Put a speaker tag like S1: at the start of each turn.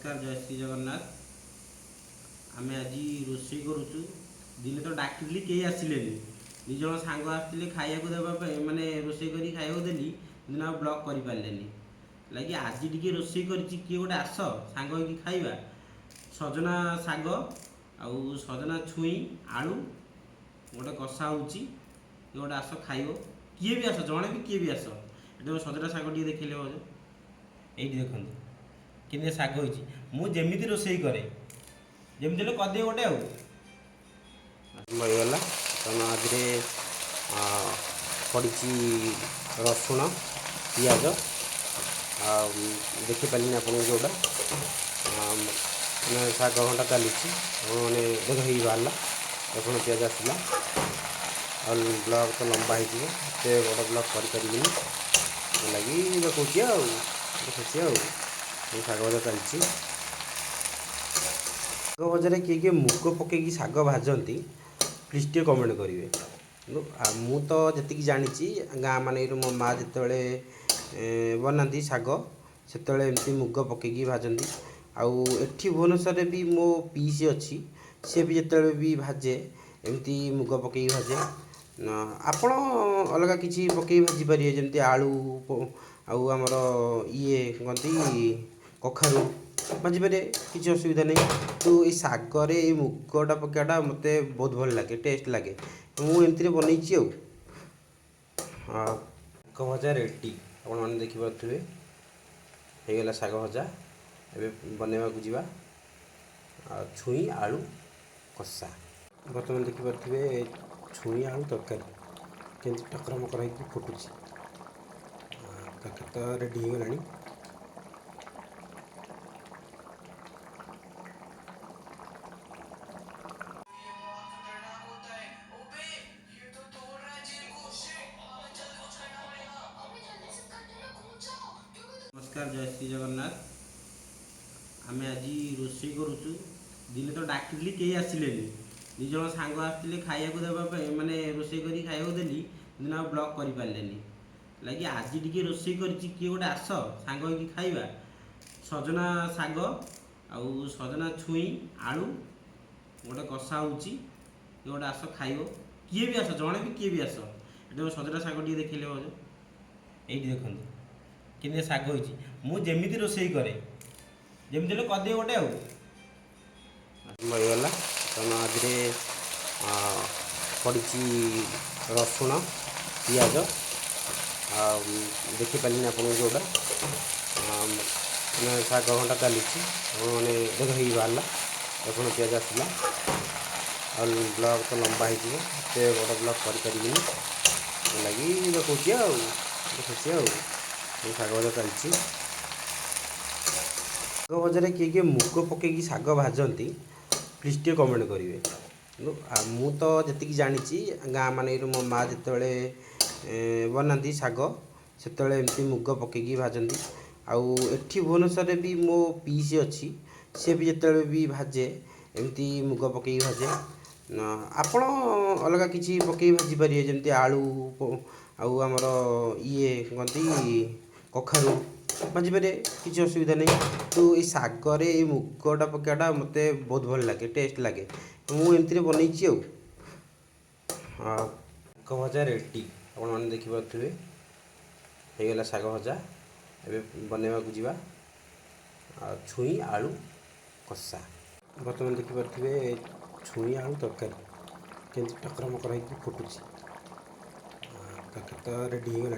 S1: नमस्कार जय श्री जगन्नाथ। आम आज रोषे करुचु दिने तो डाकिली कई आसिले दिज सांग आसते खाया देवाई मैंने रोषे कर खाया देली दिन आ ब्लॉक कर पारे लगे आज टी रोषे कर किए गोटे आस सांग होगी खाइबा सजना शाग आउ सजना छुई आलू गोटे कषा होची गोटे आस खाइब किए भी आस जड़े भी किए भी आस ये सजना शाग टे देखले हो ये देखते कि शाग होमी रोषे कै जमी करदे गोटे आगला तुम आदि पड़ी रसुण पिज देखिपारे आप जोटा मैंने शाग घंटा चली मैंने देख ही बाहर रसुण पिज आसला और ब्लॉक तो लंबा होते बड़ ब्लॉक करें लगी देखुची देखुची शाग भजा चलती शाग भजार किए किए मुग पकईकि शाग भाजती प्लीज टे कमेंट करेंगे। मु तो जी जानी गाँ मान मो माँ जिते बनाती शाग से एमती मुग पकईकि भाजती आउ एठी भुवनेश्वर भी मो पीसी अच्छी सी भी जिते भी भाजे एमती मुग पकई भाजे आपण अलग किसी पकई भाजी पारे जमी आलू आउ आमर ये कहती कखारू भाजीपारे किसी असुविधा नहीं तो ये शागर ये मुगटा पकाटा मत बहुत भल लगे टेस्ट लगे मुझे बनई शाग भजा रेडी आपने देखिपे होगला शाग भजा एवं बनवाक जा छुई आलू कषा बर्तमान देखिपे छुई आलू तरकारी केमती टकर मकर हो फुटुची तरकारी तो रेडी होगला।
S2: नमस्कार जय श्री जगन्नाथ। आम आज रोषे करुचु दिने तो डाकिली कई आसिले दिज सांग आसते खाया देवाई मैंने रोषे कर खाया देली दिन आ ब्लॉक कर पारे लगे आज टी रोषे कर किए गोटे आस सांग होगी खाइबा सजना शाग आउ सजना छुई आलू गोटे कषा होची गोटे आस खाइब किए भी आस जड़े भी किए भी आस ये सजना शाग टे देखले हो ये देखते कि शाग होमी रोषे कै जमी करदे गोटे
S1: आगला तुम आदि पड़ी रसुण पिज देखिपारे आप जोटा मैंने शाग घंटा चली मैंने देख ही बाहर रसुण पिज आसला और ब्लॉक तो लंबा होते बड़ ब्लॉक करें लगी देखुची देखुची शाग भजा चलती शाग भजार किए किए मुग पकईकि शाग भाजती प्लीज टे कमेंट करेंगे। मु तो जी जानी गाँ मान मो माँ जिते बनाती शाग से एमती मुग पकईकि भाजती आउ एठी भुवनेश्वर भी मो पीसी अच्छी सी भी जिते भी भाजे एमती मुग पकई भाजे आपण अलग किसी पकई भाजी पारे जमी आलू आउ आमर ये कहती कखारू भाजीपारे किसी असुविधा नहीं तो ये शागर ये मुगटा पकाटा मत बहुत भल लगे टेस्ट लगे मुझे बनई शाग भजा रेडी आपने देखिपे होगला शाग भजा एवं बनवाक जा छुई आलू कषा बर्तमान देखिपे छुई आलू तरकारी केमती टकर मकर हो फुटुची तरकारी तो रेडी होगला।